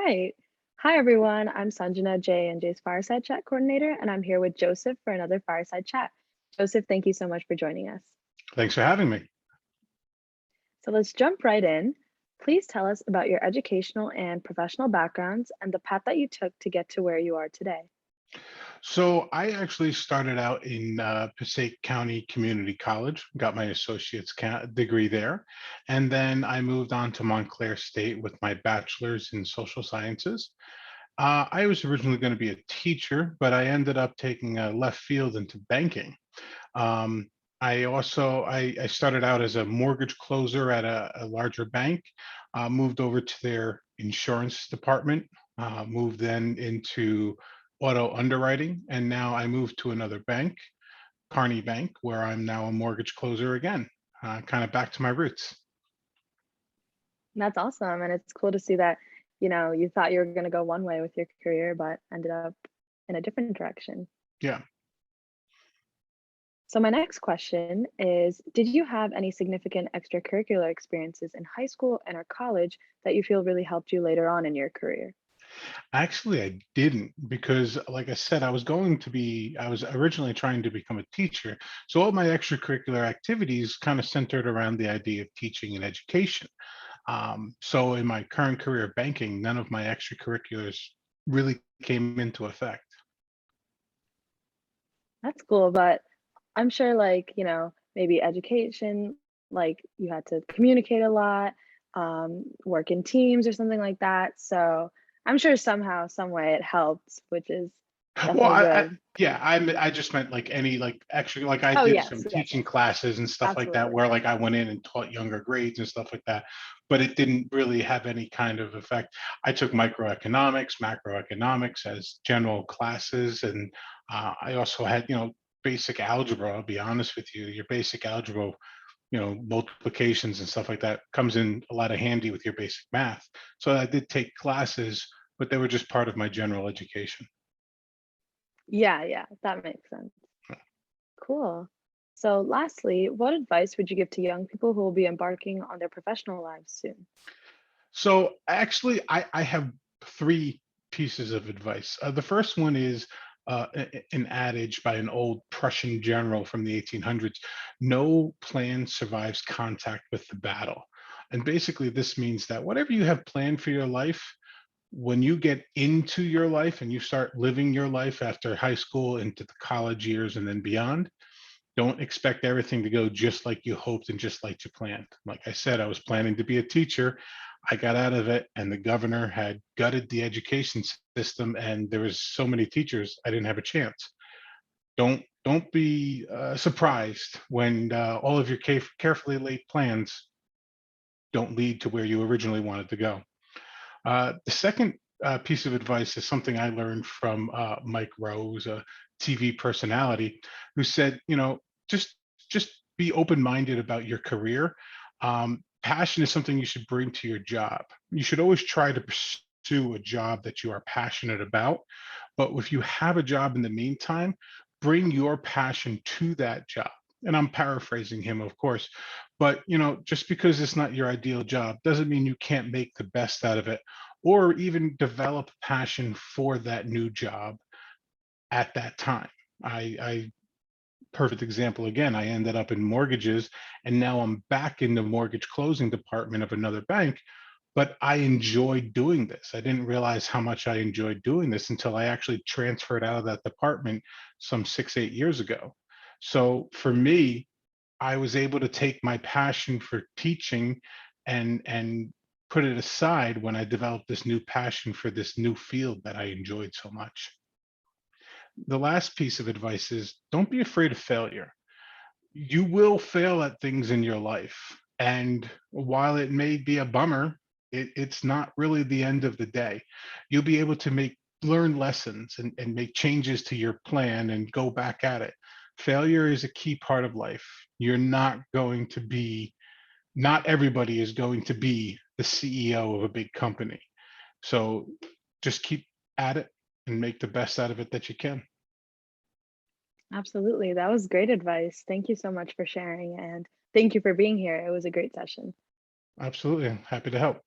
right. Hi, everyone. I'm Sanjana, J and J's Fireside Chat Coordinator, and I'm here with Joseph for another Fireside Chat. Joseph, thank you so much for joining us. Thanks for having me. So let's jump right in. Please tell us about your educational and professional backgrounds and the path that you took to get to where you are today. So I actually started out in Passaic County Community College, got my degree there, and then I moved on to Montclair State with my bachelor's in social sciences. I was originally going to be a teacher, but I ended up taking a left field into banking. Um, I started out as a mortgage closer at a larger bank, moved over to their insurance department, moved then into auto underwriting, and now I moved to another bank, Kearny Bank, where I'm now a mortgage closer again, kind of back to my roots. That's awesome. And it's cool to see that, you thought you were going to go one way with your career, but ended up in a different direction. Yeah. So my next question is, did you have any significant extracurricular experiences in high school and or college that you feel really helped you later on in your career? Actually, I didn't because, like I said, I was originally trying to become a teacher. So all my extracurricular activities kind of centered around the idea of teaching and education. So in my current career of banking, none of my extracurriculars really came into effect. That's cool, but I'm sure like, maybe education, like you had to communicate a lot, work in teams or something like that. So I'm sure somehow, some way it helped, which is Well, definitely good. yeah, I just meant like any like extra, like I Oh, did yes, some yes, teaching yes, classes and stuff like that, absolutely. where like I went in and taught younger grades and stuff like that, but it didn't really have any kind of effect. I took microeconomics, macroeconomics as general classes, and I also had, basic algebra. I'll be honest with you, your basic algebra, multiplications and stuff like that comes in a lot of handy with your basic math. So I did take classes, but they were just part of my general education. Yeah, yeah, that makes sense. Cool. So lastly, what advice would you give to young people who will be embarking on their professional lives soon? So actually, I have three pieces of advice. The first one is an adage by an old Prussian general from the 1800s: "No plan survives contact with the battle." And basically, this means that whatever you have planned for your life, when you get into your life and you start living your life after high school into the college years and then beyond, don't expect everything to go just like you hoped and just like you planned. Like I said, I was planning to be a teacher. I got out of it, and the governor had gutted the education system, and there was so many teachers, I didn't have a chance. Don't be surprised when all of your carefully laid plans don't lead to where you originally wanted to go. The second piece of advice is something I learned from Mike Rose, a TV personality, who said, just be open-minded about your career. Passion is something you should bring to your job. You should always try to pursue a job that you are passionate about. But if you have a job in the meantime, bring your passion to that job. And I'm paraphrasing him, of course, but just because it's not your ideal job doesn't mean you can't make the best out of it or even develop passion for that new job at that time. I perfect example again. I ended up in mortgages, and now I'm back in the mortgage closing department of another bank. But I enjoyed doing this. I didn't realize how much I enjoyed doing this until I actually transferred out of that department some 6, 8 years ago. So for me, I was able to take my passion for teaching and put it aside when I developed this new passion for this new field that I enjoyed so much. The last piece of advice is don't be afraid of failure. You will fail at things in your life. And while it may be a bummer, it's not really the end of the day. You'll be able to learn lessons and make changes to your plan and go back at it. Failure is a key part of life. You're not going to be, not everybody is going to be the CEO of a big company. So just keep at it and make the best out of it that you can. Absolutely. That was great advice. Thank you so much for sharing and thank you for being here. It was a great session. Absolutely. Happy to help.